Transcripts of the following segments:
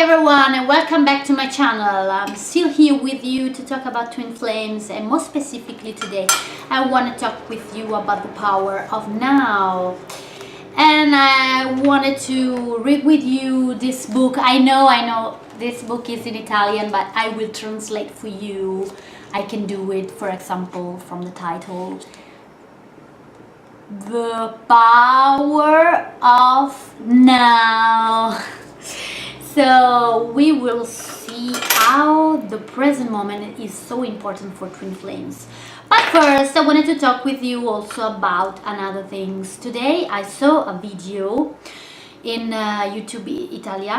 everyone, and welcome back to my channel. I'm still here with you to talk about twin flames, and more specifically today I want to talk with you about the power of now. And I wanted to read with you this book. I know this book is in Italian, but I will translate for you. I can do it, for example, from the title, The Power of Now. So we will see how the present moment is so important for twin flames. But first I wanted to talk with you also about another things. Today I saw a video in YouTube Italy.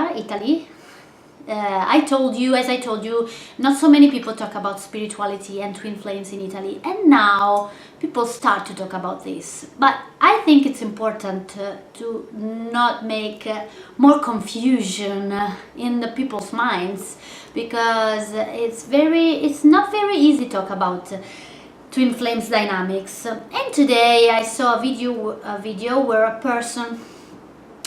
As I told you, not so many people talk about spirituality and twin flames in Italy, and now people start to talk about this. But I think it's important to not make more confusion in the people's minds, because it's not very easy to talk about twin flames dynamics. And today I saw a video where a person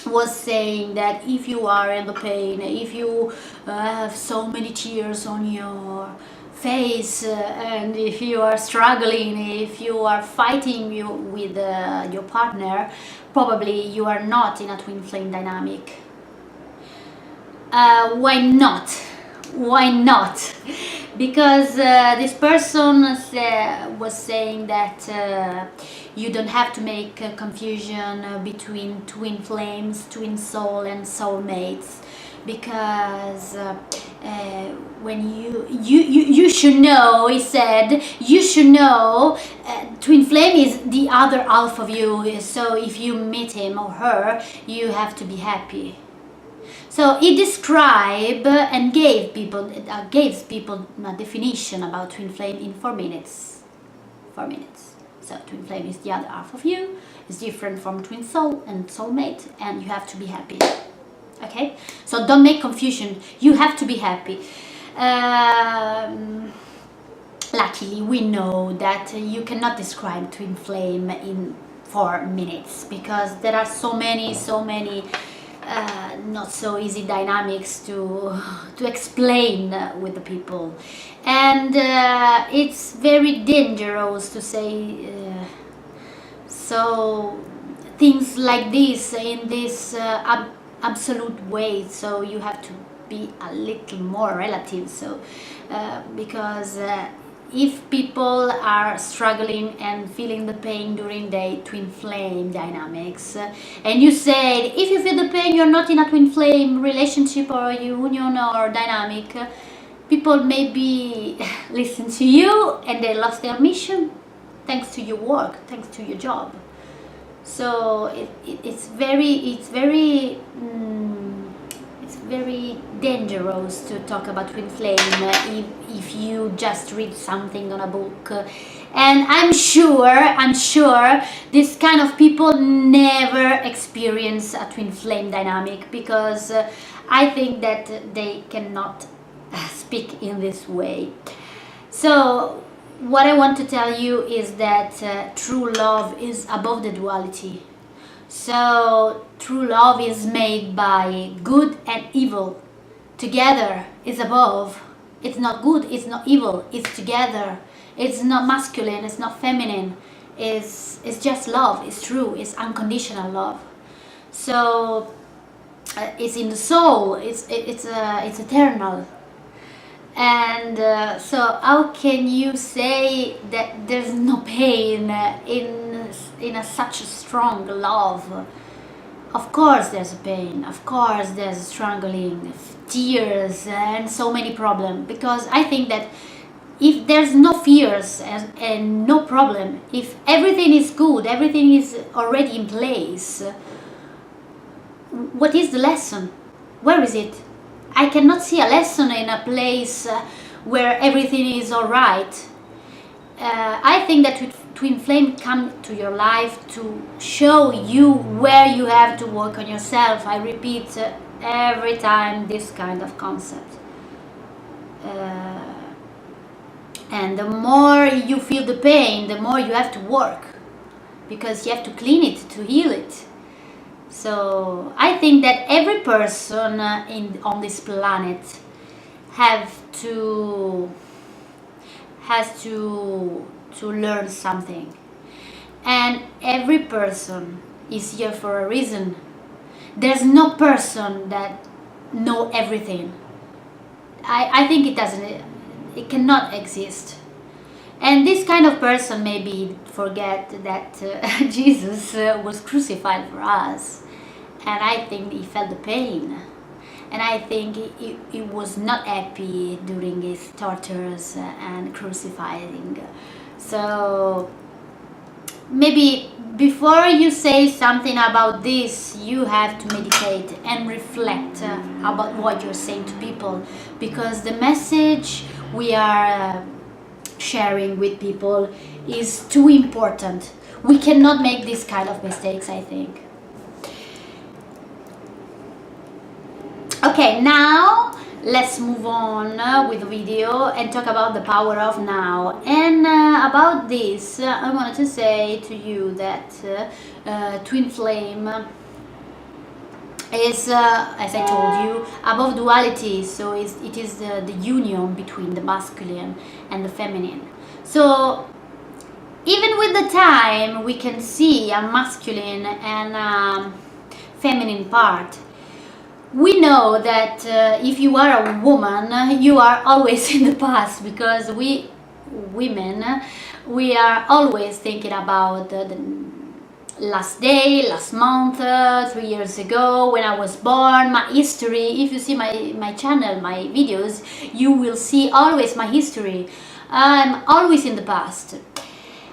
was saying that if you are in the pain, if you have so many tears on your face, and if you are struggling, if you are fighting with your partner, probably you are not in a twin flame dynamic. Why not? Why not? Because this person was saying that you don't have to make a confusion between twin flames, twin soul and soulmates, because when you should know, he said, you should know twin flame is the other half of you, so if you meet him or her, you have to be happy. So he described and gave people a definition about twin flame in 4 minutes. 4 minutes. So twin flame is the other half of you, it's different from twin soul and soulmate, and you have to be happy. Okay? So don't make confusion, you have to be happy. Luckily we know that you cannot describe twin flame in 4 minutes, because there are so many not so easy dynamics to explain with the people, and it's very dangerous to say so things like this in this absolute way. So you have to be a little more relative, so because if people are struggling and feeling the pain during their twin flame dynamics, and you said if you feel the pain you're not in a twin flame relationship or a union or dynamic, people maybe listen to you and they lost their mission thanks to your work, thanks to your job. So it's very dangerous to talk about twin flame if you just read something on a book. And I'm sure this kind of people never experience a twin flame dynamic, because I think that they cannot speak in this way. So what I want to tell you is that true love is above the duality. So true love is made by good and evil together, is above. It's not good, it's not evil, it's together. It's not masculine, it's not feminine, it's just love, it's true, it's unconditional love. So it's in the soul, it's eternal. And so how can you say that there's no pain in such a strong love? Of course there's a pain, of course there's struggling, tears and so many problems, because I think that if there's no fears and no problem, if everything is good, everything is already in place, what is the lesson? Where is it? I cannot see a lesson in a place where everything is alright. I think that twin flame come to your life to show you where you have to work on yourself. I repeat every time this kind of concept. And the more you feel the pain, the more you have to work, because you have to clean it, to heal it. So I think that every person on this planet have to has to learn something, and every person is here for a reason. There's no person that know everything. I think it cannot exist. And this kind of person maybe forget that Jesus was crucified for us, and I think he felt the pain, and I think he was not happy during his tortures and crucifying. So maybe before you say something about this, you have to meditate and reflect about what you're saying to people, because the message we are sharing with people is too important. We cannot make this kind of mistakes, I think. Okay, now let's move on with the video and talk about the power of now. And about this, I wanted to say to you that Twin Flame is, as I told you, above duality. So it is the union between the masculine and the feminine. So even with the time, we can see a masculine and feminine part. We know that if you are a woman, you are always in the past, because we women, we are always thinking about the last day, last month, 3 years ago, when I was born, my history. If you see my channel, my videos, you will see always my history. I'm always in the past.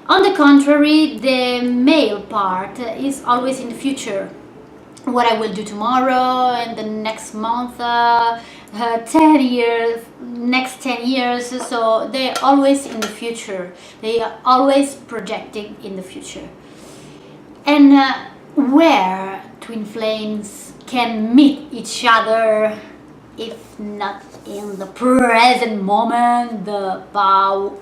On the contrary, the male part is always in the future. What I will do tomorrow and the next month, 10 years, next 10 years. So they're always in the future. They are always projecting in the future. And where twin flames can meet each other, if not in the present moment, the power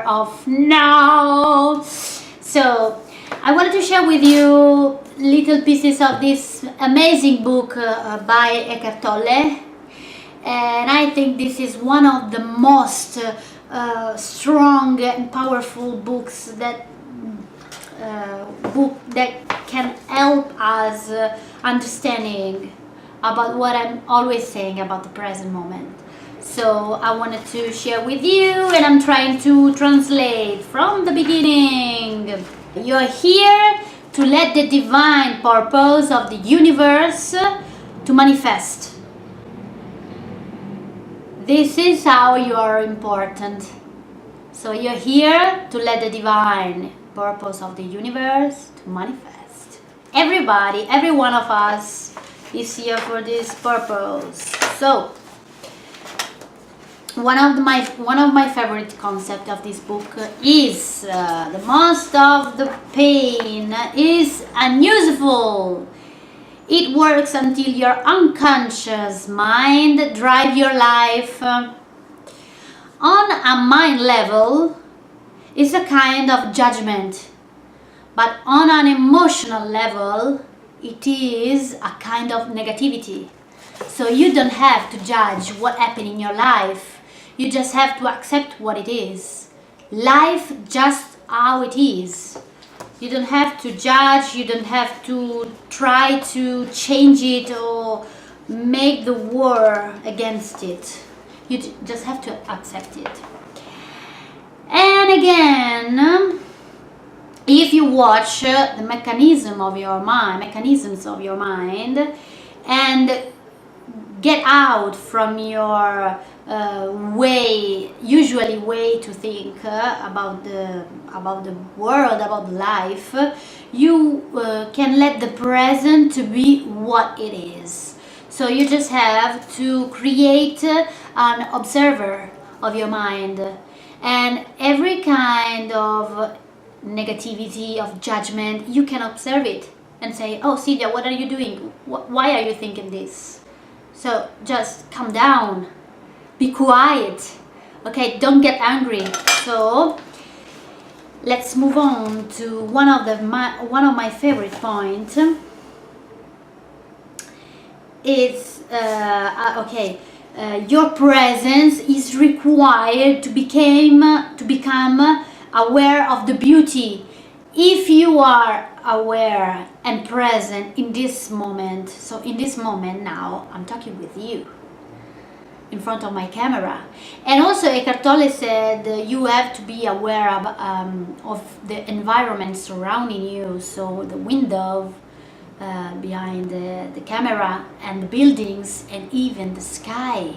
of now. So I wanted to share with you little pieces of this amazing book by Eckhart Tolle, and I think this is one of the most strong and powerful books that can help us understanding about what I'm always saying about the present moment. So I wanted to share with you, and I'm trying to translate from the beginning. You're here to let the divine purpose of the universe to manifest. This is how you are important. So you're here to let the divine purpose of the universe to manifest. Everybody, every one of us is here for this purpose. So one of my favorite concept of this book is the most of the pain is unuseful. It works until your unconscious mind drive your life. On a mind level, it's a kind of judgment, but on an emotional level, it is a kind of negativity. So you don't have to judge what happened in your life. You just have to accept what it is. Life just how it is. You don't have to judge, you don't have to try to change it or make the war against it. You just have to accept it. And again, if you watch the mechanisms of your mind and get out from your way to think about the world, about life, you can let the present to be what it is. So you just have to create an observer of your mind, and every kind of negativity, of judgment, you can observe it and say, oh Silvia, what are you doing? Why are you thinking this? So just calm down, be quiet, okay? Don't get angry. So let's move on to one of my favorite points. It's okay. Your presence is required to become aware of the beauty. If you are aware and present in this moment, so in this moment now, I'm talking with you in front of my camera. And also Eckhart Tolle said you have to be aware of the environment surrounding you, so the window behind the camera and the buildings and even the sky.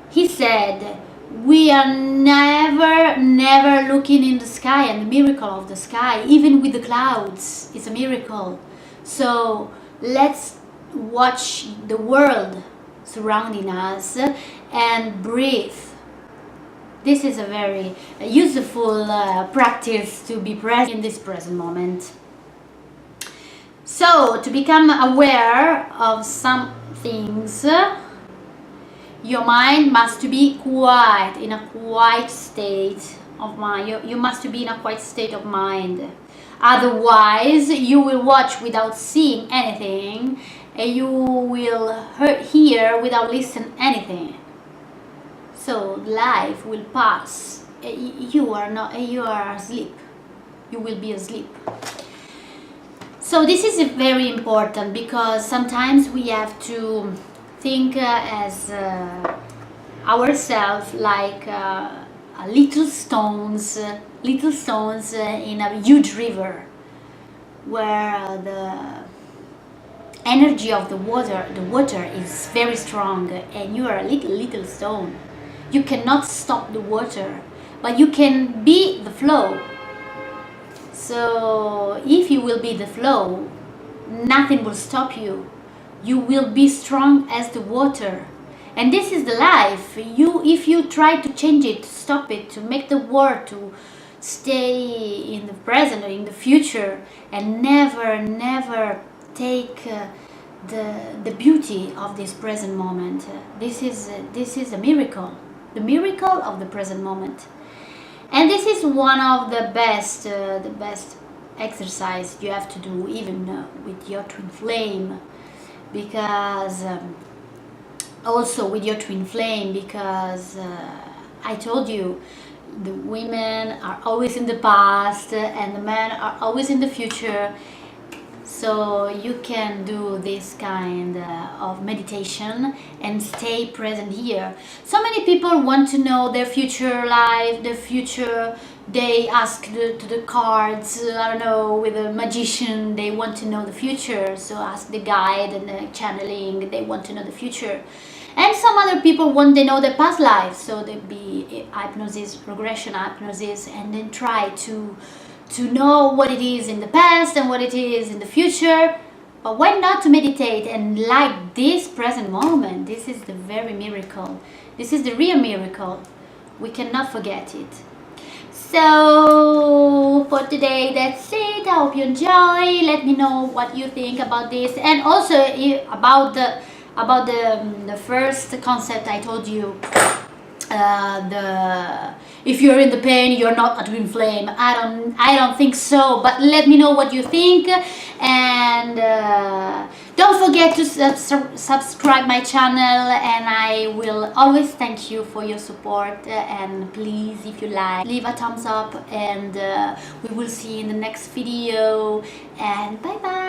He said we are never looking in the sky, and the miracle of the sky, even with the clouds, is a miracle. So let's watch the world surrounding us and breathe. This is a very useful practice to be present in this present moment. So to become aware of some things, your mind must be quiet, in a quiet state of mind. You must be in a quiet state of mind. Otherwise, you will watch without seeing anything, and you will hear without listening anything. So life will pass. You are asleep. You will be asleep. So this is very important, because sometimes we have to think as ourselves like little stones in a huge river, where the energy of the water is very strong, and you are a little stone. You cannot stop the water, but you can be the flow. So if you will be the flow, nothing will stop you. You will be strong as the water. And this is the life. If you try to change it, to stop it, to make the world to stay in the present or in the future, and never take the beauty of this present moment, this is a miracle. The miracle of the present moment. And this is one of the best exercise you have to do, even with your twin flame, because also with your twin flame, because I told you the women are always in the past and the men are always in the future. So you can do this kind of meditation and stay present here. So many people want to know their future life, their future. They ask to the cards, I don't know, with a magician, they want to know the future. So ask the guide and the channeling, they want to know the future. And some other people want to know their past life. So they be hypnosis, regression hypnosis, and then try to know what it is in the past and what it is in the future. But why not to meditate and like this present moment? This is the very miracle. This is the real miracle. We cannot forget it. So for today, that's it. I hope you enjoy. Let me know what you think about this, and also about the first concept I told you. If you're in the pain, you're not a twin flame. I don't think so, but let me know what you think, and don't forget to subscribe my channel, and I will always thank you for your support, and please, if you like, leave a thumbs up, and we will see you in the next video, and bye bye.